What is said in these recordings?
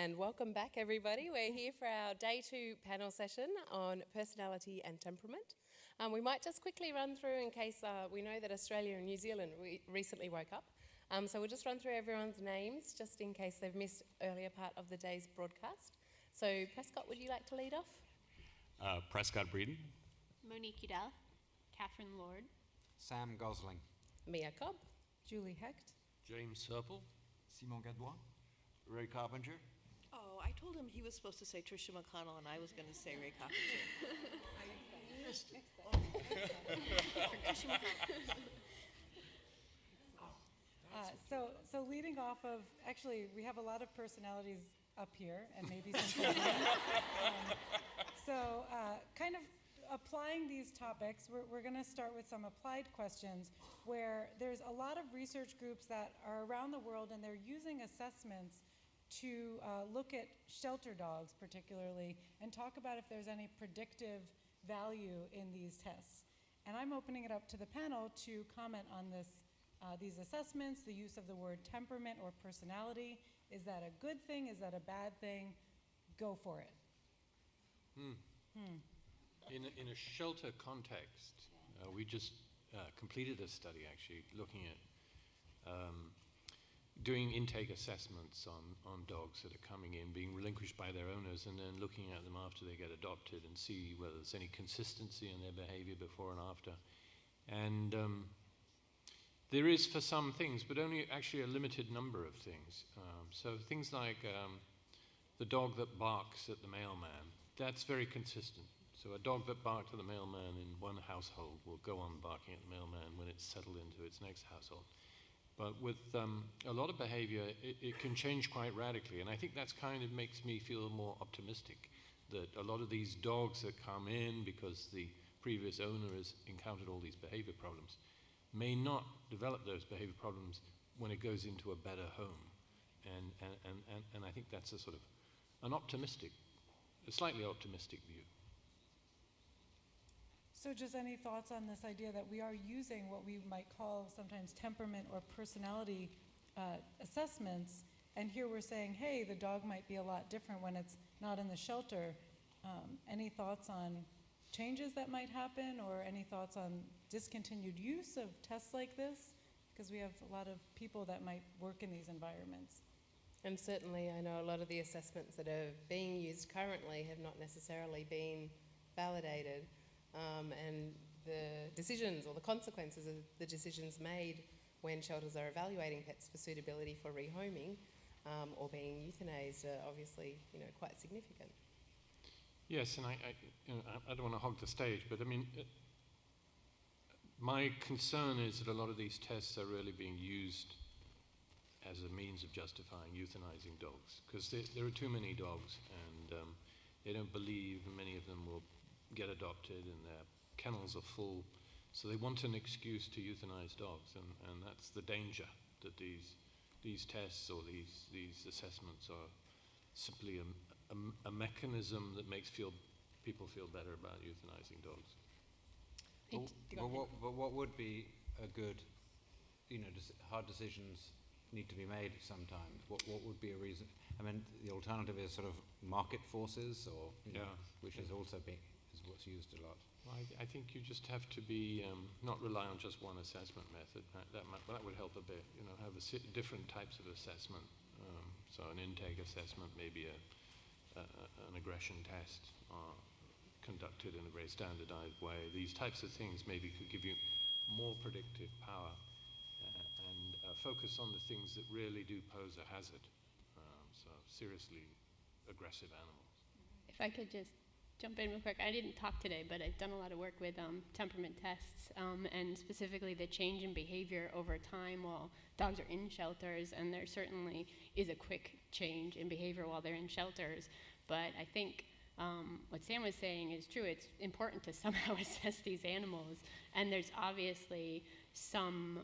And welcome back, everybody. We're here for our Day 2 panel session on personality and temperament. We might just quickly run through in case we know that Australia and New Zealand recently woke up. So we'll just run through everyone's names just in case they've missed earlier part of the day's broadcast. So Prescott, would you like to lead off? Prescott Breeden. Monique Udell. Kathryn Lord. Sam Gosling. Mia Cobb. Julie Hecht. James Serpell. Simon Gadbois. Ray Coppinger. Oh, I told him he was supposed to say Tricia McConnell, and I was going to say Ray Coppinger. I missed it. Tricia McConnell. So leading off of, actually, we have a lot of personalities up here, and maybe some kind of applying these topics, we're going to start with some applied questions where there's a lot of research groups that are around the world, and they're using assessments to look at shelter dogs particularly and talk about if there's any predictive value in these tests. And I'm opening it up to the panel to comment on this, these assessments, the use of the word temperament or personality. Is that a good thing? Is that a bad thing? Go for it. In a shelter context, we just completed a study actually looking at doing intake assessments on dogs that are coming in, being relinquished by their owners, and then looking at them after they get adopted and see whether there's any consistency in their behavior before and after. And there is for some things, but only actually a limited number of things. So things like the dog that barks at the mailman, that's very consistent. So a dog that barked at the mailman in one household will go on barking at the mailman when it's settled into its next household. But with a lot of behavior, it can change quite radically. And I think that's kind of makes me feel more optimistic that a lot of these dogs that come in because the previous owner has encountered all these behavior problems may not develop those behavior problems when it goes into a better home. And I think that's a sort of a slightly optimistic view. So just any thoughts on this idea that we are using what we might call sometimes temperament or personality assessments, and here we're saying, hey, the dog might be a lot different when it's not in the shelter. Any thoughts on changes that might happen, or any thoughts on discontinued use of tests like this? Because we have a lot of people that might work in these environments. And certainly I know a lot of the assessments that are being used currently have not necessarily been validated. And the decisions or the consequences of the decisions made when shelters are evaluating pets for suitability for rehoming or being euthanized are obviously, quite significant. Yes, and I don't want to hog the stage, but I mean, my concern is that a lot of these tests are really being used as a means of justifying euthanizing dogs, because there are too many dogs, and they don't believe many of them will get adopted, and their kennels are full, so they want an excuse to euthanize dogs, and that's the danger, that these tests or these assessments are simply a mechanism that makes people feel better about euthanizing dogs. But what would be a good, hard decisions need to be made sometimes. What would be a reason? I mean, the alternative is sort of market forces, or which is also is what's used a lot. Well, I think you just have to be not rely on just one assessment method. That would help a bit. Have different types of assessment. So an intake assessment, maybe an aggression test, conducted in a very standardized way. These types of things maybe could give you more predictive power and focus on the things that really do pose a hazard. So seriously aggressive animals. If I could just jump in real quick. I didn't talk today, but I've done a lot of work with temperament tests and specifically the change in behavior over time while dogs are in shelters, and there certainly is a quick change in behavior while they're in shelters. But I think what Sam was saying is true. It's important to somehow assess these animals, and there's obviously some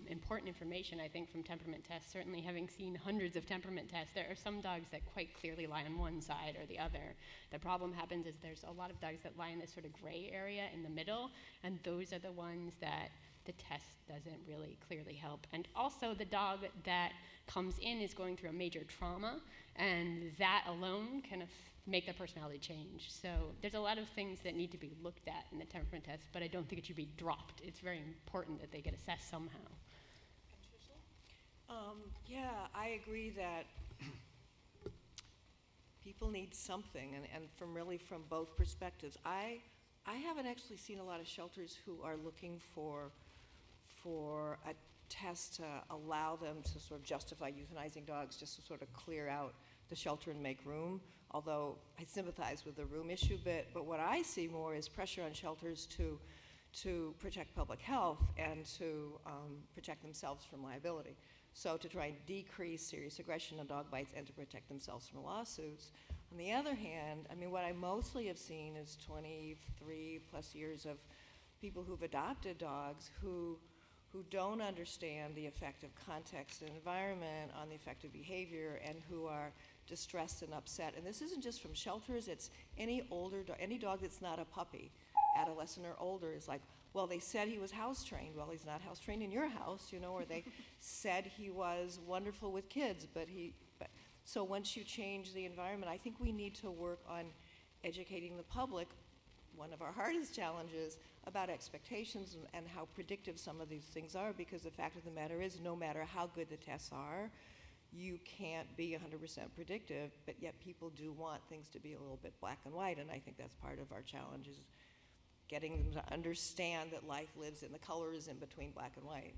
important information, I think, from temperament tests. Certainly having seen hundreds of temperament tests, there are some dogs that quite clearly lie on one side or the other. The problem happens is there's a lot of dogs that lie in this sort of gray area in the middle, and those are the ones that the test doesn't really clearly help. And also the dog that comes in is going through a major trauma, and that alone can make the personality change. So there's a lot of things that need to be looked at in the temperament test, but I don't think it should be dropped. It's very important that they get assessed somehow. Yeah, I agree that people need something, and from both perspectives. I haven't actually seen a lot of shelters who are looking for a test to allow them to sort of justify euthanizing dogs, just to sort of clear out the shelter and make room, although I sympathize with the room issue, but what I see more is pressure on shelters to protect public health and to protect themselves from liability. So to try and decrease serious aggression and dog bites and to protect themselves from lawsuits. On the other hand, I mean, what I mostly have seen is 23 plus years of people who've adopted dogs who don't understand the effect of context and environment on the effect of behavior, and who are distressed and upset. And this isn't just from shelters, it's any dog that's not a puppy, adolescent or older, is like, well, they said he was house trained. Well, he's not house trained in your house, or they said he was wonderful with kids, so once you change the environment, I think we need to work on educating the public, one of our hardest challenges, about expectations and how predictive some of these things are, because the fact of the matter is, no matter how good the tests are, you can't be 100% predictive, but yet people do want things to be a little bit black and white, and I think that's part of our challenge, is getting them to understand that life lives in the colors in between black and white.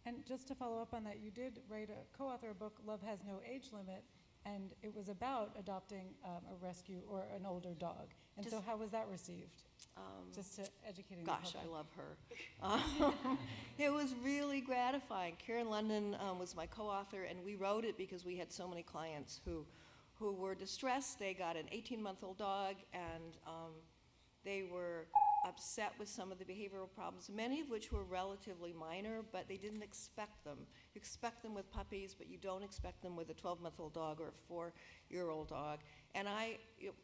And just to follow up on that, you did co-author a book, Love Has No Age Limit, and it was about adopting a rescue or an older dog. And so how was that received? Just to educating the public. Gosh, I love her. It was really gratifying. Karen London was my co-author, and we wrote it because we had so many clients who were distressed. They got an 18-month-old dog, and they were upset with some of the behavioral problems, many of which were relatively minor, but they didn't expect them. You expect them with puppies, but you don't expect them with a 12-month-old dog or a 4-year-old dog. And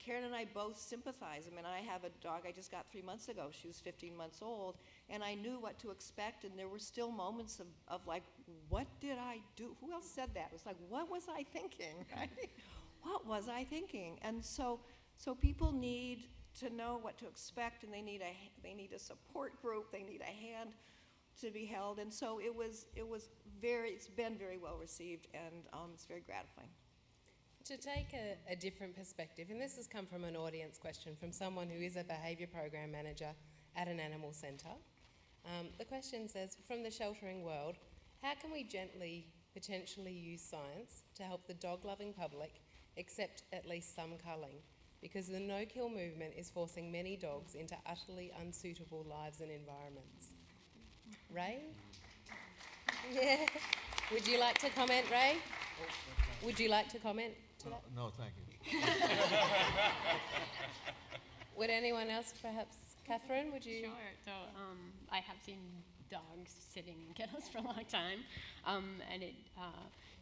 Karen and I both sympathize. I mean, I have a dog I just got 3 months ago. She was 15 months old, and I knew what to expect, and there were still moments of like, what did I do? Who else said that? It was like, what was I thinking, right? What was I thinking? And so people need to know what to expect, and they need a support group. They need a hand to be held, and so it's been very well received, and it's very gratifying. To take a different perspective, and this has come from an audience question from someone who is a behaviour program manager at an animal centre. The question says, from the sheltering world, how can we gently potentially use science to help the dog-loving public accept at least some culling? Because the no-kill movement is forcing many dogs into utterly unsuitable lives and environments. Ray? Yeah. Would you like to comment, Ray? Would you like to comment to that? No, thank you. Would anyone else, perhaps? Kathryn, would you? Sure. So I have seen dogs sitting in kennels for a long time,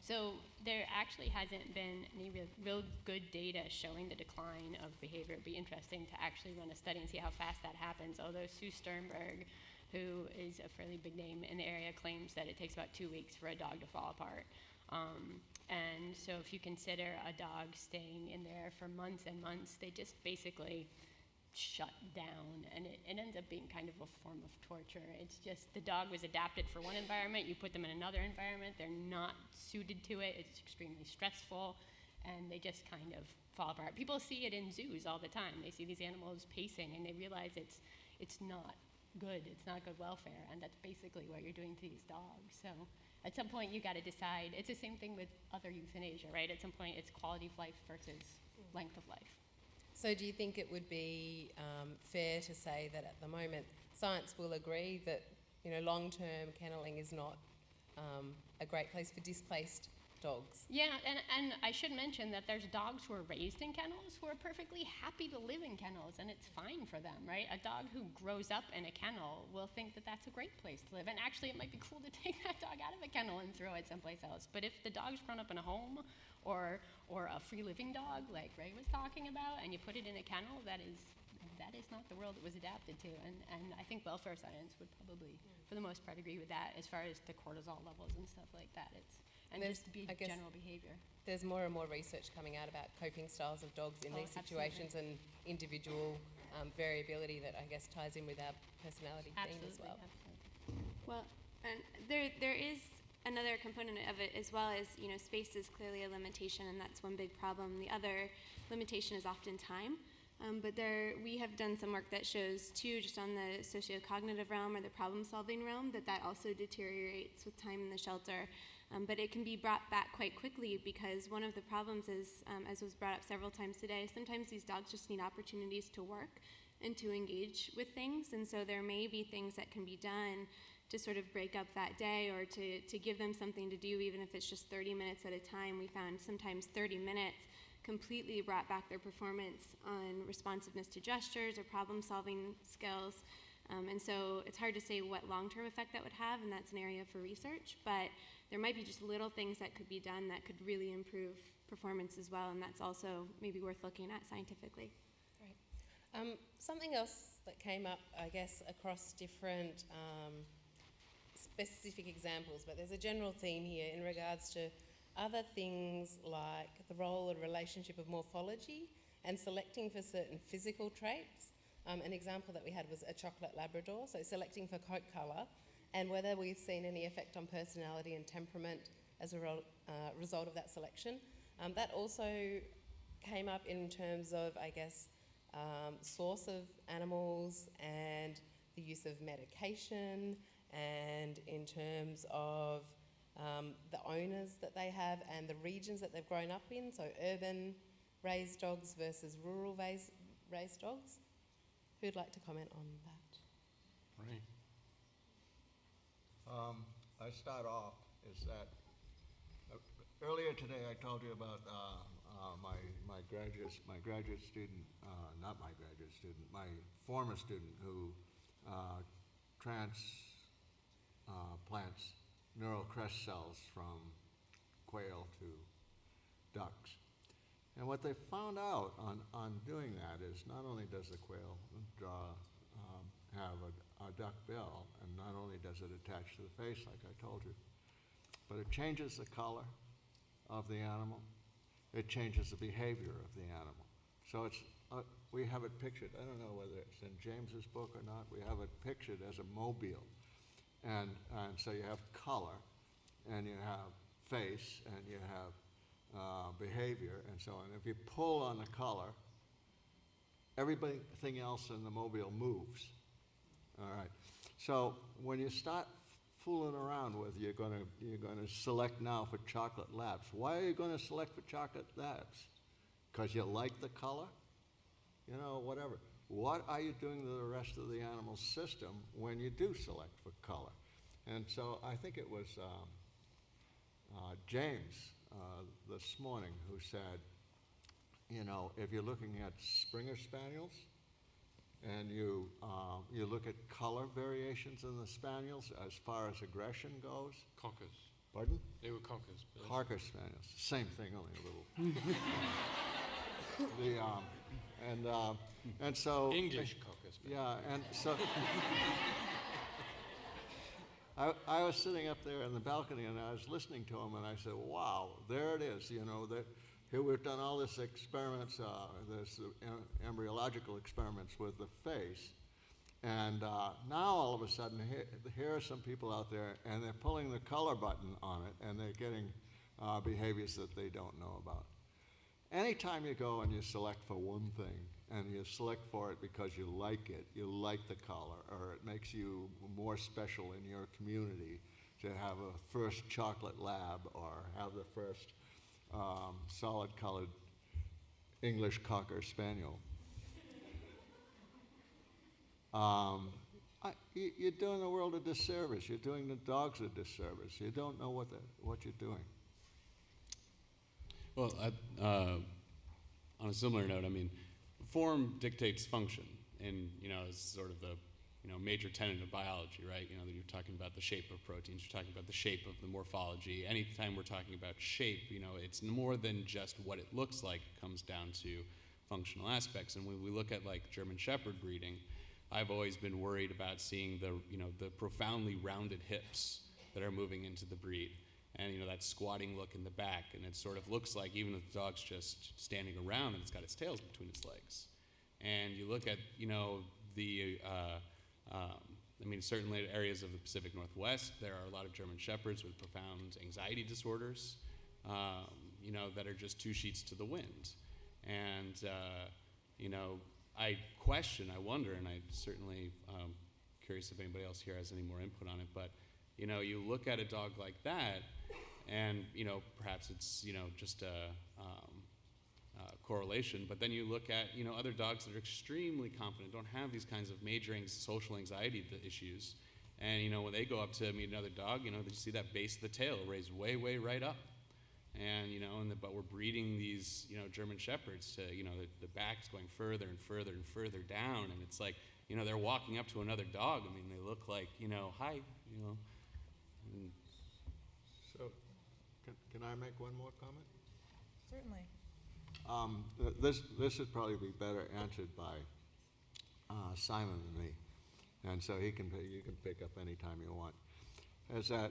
so there actually hasn't been any real good data showing the decline of behavior. It'd be interesting to actually run a study and see how fast that happens, although Sue Sternberg, who is a fairly big name in the area, claims that it takes about 2 weeks for a dog to fall apart. And so if you consider a dog staying in there for months and months, they just basically shut down, and it ends up being kind of a form of torture. It's just the dog was adapted for one environment, you put them in another environment, they're not suited to it, it's extremely stressful, and they just kind of fall apart. People see it in zoos all the time. They see these animals pacing, and they realize it's not good, it's not good welfare, and that's basically what you're doing to these dogs. So at some point you got to decide. It's the same thing with other euthanasia, right? At some point it's quality of life versus length of life. So do you think it would be fair to say that at the moment science will agree that long-term kennelling is not a great place for displaced dogs. Yeah, and I should mention that there's dogs who are raised in kennels who are perfectly happy to live in kennels, and it's fine for them, right? A dog who grows up in a kennel will think that that's a great place to live, and actually it might be cool to take that dog out of a kennel and throw it someplace else. But if the dog's grown up in a home or a free-living dog like Ray was talking about, and you put it in a kennel, that is not the world it was adapted to. And I think welfare science would probably, for the most part, agree with that as far as the cortisol levels and stuff like that. And just general behavior. There's more and more research coming out about coping styles of dogs in these situations and individual variability that I guess ties in with our personality theme as well. Absolutely. Well, and there is another component of it as well as, space is clearly a limitation, and that's one big problem. The other limitation is often time. But we have done some work that shows, too, just on the sociocognitive realm or the problem-solving realm, that also deteriorates with time in the shelter. But it can be brought back quite quickly, because one of the problems is, as was brought up several times today, sometimes these dogs just need opportunities to work and to engage with things. And so there may be things that can be done to sort of break up that day, or to give them something to do, even if it's just 30 minutes at a time. We found sometimes 30 minutes completely brought back their performance on responsiveness to gestures or problem-solving skills. And so it's hard to say what long-term effect that would have, and that's an area for research. But there might be just little things that could be done that could really improve performance as well, and that's also maybe worth looking at scientifically. Great. Something else that came up, I guess, across different specific examples, but there's a general theme here in regards to other things like the role and relationship of morphology and selecting for certain physical traits. An example that we had was a chocolate Labrador, so selecting for coat colour, and whether we've seen any effect on personality and temperament as a result of that selection. That also came up in terms of, I guess, source of animals and the use of medication, and in terms of the owners that they have and the regions that they've grown up in, so urban raised dogs versus rural raised dogs. Who'd like to comment on that? Right. I start off is that earlier today I told you about my graduate student, not my graduate student, my former student who plants neural crest cells from quail to ducks. And what they found out on doing that is not only does the quail have a duck bill, and not only does it attach to the face like I told you, but it changes the color of the animal. It changes the behavior of the animal. So it's we have it pictured, I don't know whether it's in James's book or not, we have it pictured as a mobile. And so you have color, and you have face, and you have behavior, and so on. If you pull on the color, everything else in the mobile moves. All right. So when you start fooling around with, you're going to select now for chocolate labs. Why are you going to select for chocolate labs? Because you like the color? Whatever. What are you doing to the rest of the animal system when you do select for color? And so I think it was James this morning who said, if you're looking at Springer Spaniels and you look at color variations in the Spaniels as far as aggression goes. Cockers. Pardon? They were cockers. Cocker Spaniels. Same thing, only a little. And so English cocker spaniels. Yeah, and so I was sitting up there in the balcony and I was listening to him, and I said, "Wow, there it is. Here we've done all this experiments, embryological experiments with the face, and now all of a sudden here are some people out there, and they're pulling the color button on it, and they're getting behaviors that they don't know about." Anytime you go and you select for one thing, and you select for it because you like the color, or it makes you more special in your community to have a first chocolate lab or have the first solid-colored English Cocker Spaniel, you're doing the world a disservice. You're doing the dogs a disservice. You don't know what you're doing. Well, on a similar note, I mean, form dictates function, and is sort of the major tenet of biology, right? You're talking about the shape of proteins, you're talking about the shape of the morphology. Anytime we're talking about shape, it's more than just what it looks like. It comes down to functional aspects. And when we look at like German Shepherd breeding, I've always been worried about seeing the profoundly rounded hips that are moving into the breed, and that squatting look in the back, and it sort of looks like even if the dog's just standing around and it's got its tails between its legs. And you look at certainly in areas of the Pacific Northwest, there are a lot of German Shepherds with profound anxiety disorders, that are just two sheets to the wind. And I wonder, and I certainly curious if anybody else here has any more input on it, but you look at a dog like that, and perhaps it's just a correlation, but then you look at other dogs that are extremely confident, don't have these kinds of major social anxiety issues, and when they go up to meet another dog, they see that base of the tail raised way right up, and but we're breeding these German Shepherds to the back's going further and further down, and it's like they're walking up to another dog. I mean, they look like hi, and So, can I make one more comment? Certainly. This would probably be better answered by Simon than me, and so you can pick up any time you want. Is that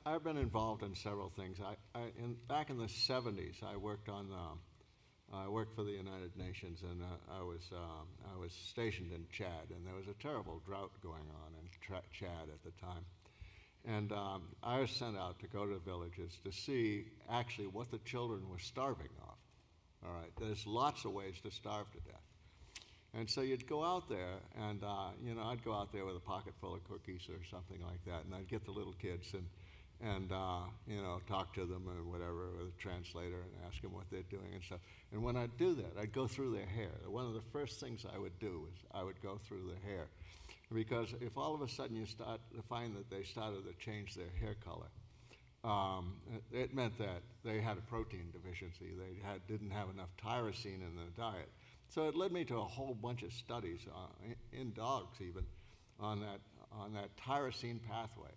I've been involved in several things. Back in the 70s, I worked for the United Nations, and I was stationed in Chad, and there was a terrible drought going on in Chad at the time. And I was sent out to go to villages to see actually what the children were starving of. All right, there's lots of ways to starve to death. And so you'd go out there, and I'd go out there with a pocket full of cookies or something like that, and I'd get the little kids and talk to them or whatever with a translator and ask them what they're doing and stuff. And when I'd do that, I'd go through their hair. One of the first things I would do is I would go through their hair. Because if all of a sudden you start to find that they started to change their hair color, it meant that they had a protein deficiency. They didn't have enough tyrosine in their diet. So it led me to a whole bunch of studies in dogs even on that tyrosine pathway.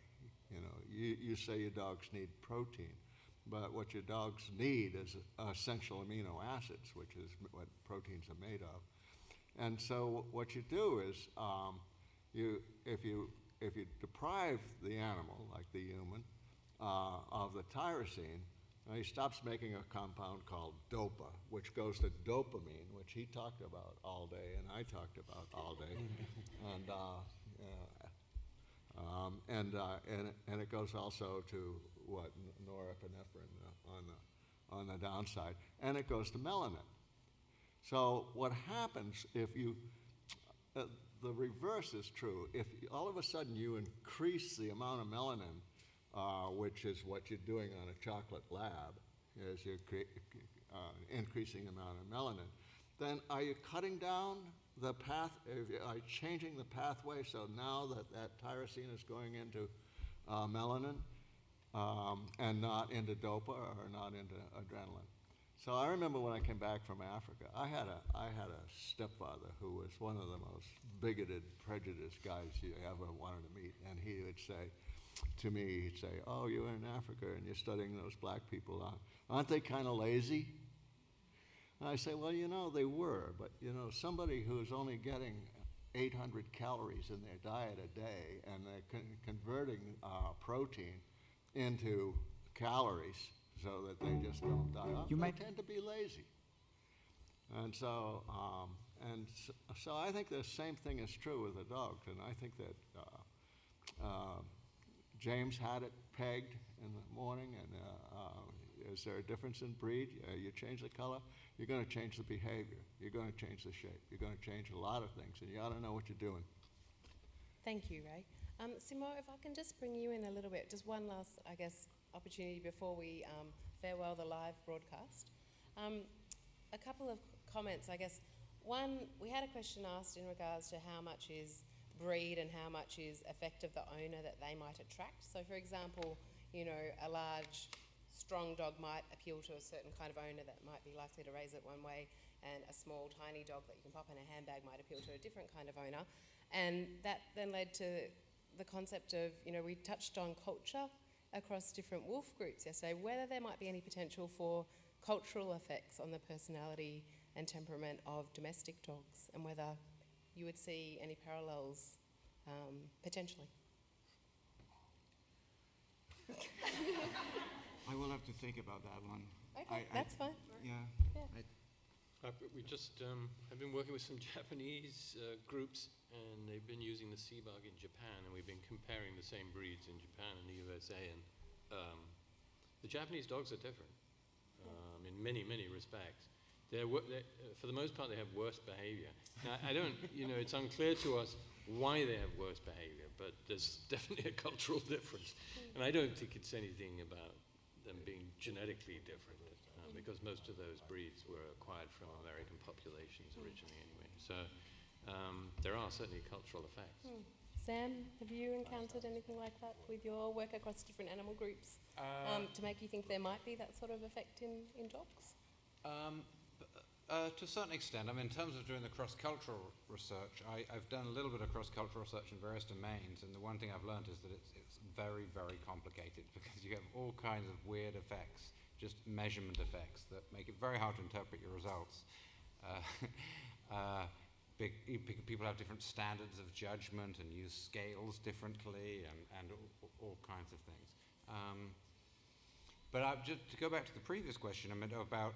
You say your dogs need protein, but what your dogs need is essential amino acids, which is what proteins are made of. And so what you do is if you deprive the animal, like the human, of the tyrosine, he stops making a compound called DOPA, which goes to dopamine, which he talked about all day and I talked about all day, and it goes also to norepinephrine on the downside, and it goes to melanin. So what happens if the reverse is true. If all of a sudden you increase the amount of melanin, which is what you're doing on a chocolate lab, is you're increasing the amount of melanin, then are you cutting down the path, are you changing the pathway so now that tyrosine is going into melanin and not into DOPA or not into adrenaline? So I remember when I came back from Africa, I had a stepfather who was one of the most bigoted, prejudiced guys you ever wanted to meet, and he would say to me, he'd say, "Oh, you're in Africa and you're studying those black people. Aren't they kind of lazy?" And I say, "Well, they were, but somebody who's only getting 800 calories in their diet a day and they're converting protein into calories so that they just don't die off, they tend to be lazy." And so, so I think the same thing is true with the dogs, and I think that James had it pegged in the morning, and is there a difference in breed? You change the color, you're going to change the behavior, you're going to change the shape, you're going to change a lot of things, and you ought to know what you're doing. Thank you, Ray. Simo, if I can just bring you in a little bit, just one last, opportunity before we farewell the live broadcast. A couple of comments, One, we had a question asked in regards to how much is breed and how much is effect of the owner that they might attract. So, for example, a large strong dog might appeal to a certain kind of owner that might be likely to raise it one way, and a small, tiny dog that you can pop in a handbag might appeal to a different kind of owner. And that then led to the concept of, we touched on culture across different wolf groups yesterday, whether there might be any potential for cultural effects on the personality and temperament of domestic dogs, and whether you would see any parallels potentially. I will have to think about that one. Okay, that's fine. Yeah. We just have been working with some Japanese groups, and they've been using the Seabug in Japan, and we've been comparing the same breeds in Japan and the USA, and the Japanese dogs are different in many, many respects. For the most part, they have worse behavior. Now, I don't, it's unclear to us why they have worse behavior, but there's definitely a cultural difference. And I don't think it's anything about them being genetically different, because most of those breeds were acquired from American populations originally anyway. So there are certainly cultural effects. Sam, have you encountered anything like that with your work across different animal groups to make you think there might be that sort of effect in dogs? To a certain extent. In terms of doing the cross-cultural research, I've done a little bit of cross-cultural research in various domains, and the one thing I've learned is that it's very, very complicated, because you have all kinds of weird effects, just measurement effects, that make it very hard to interpret your results. People have different standards of judgment and use scales differently, and all kinds of things. But just to go back to the previous question, about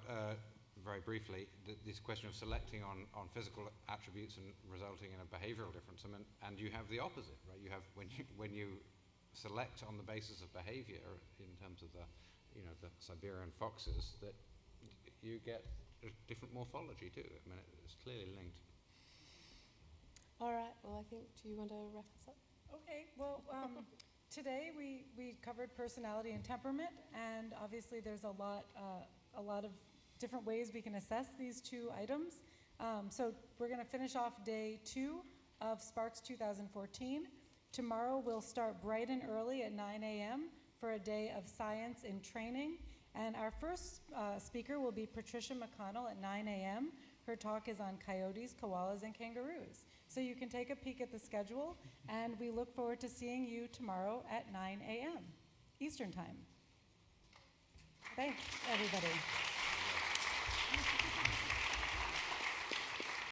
very briefly, this question of selecting on physical attributes and resulting in a behavioral difference. And you have the opposite, right? You have when you select on the basis of behavior, in terms of the Siberian foxes, that you get a different morphology too. It's clearly linked. All right. Well, I think, do you want to wrap us up? Okay. Well, today we covered personality and temperament, and obviously there's a lot of different ways we can assess these two items. So we're going to finish off day 2 of SPARCS 2014. Tomorrow we'll start bright and early at 9 a.m. for a day of science in training. And our first speaker will be Patricia McConnel at 9 a.m. Her talk is on coyotes, koalas, and kangaroos. So you can take a peek at the schedule, and we look forward to seeing you tomorrow at 9 a.m. Eastern Time. Thanks, everybody.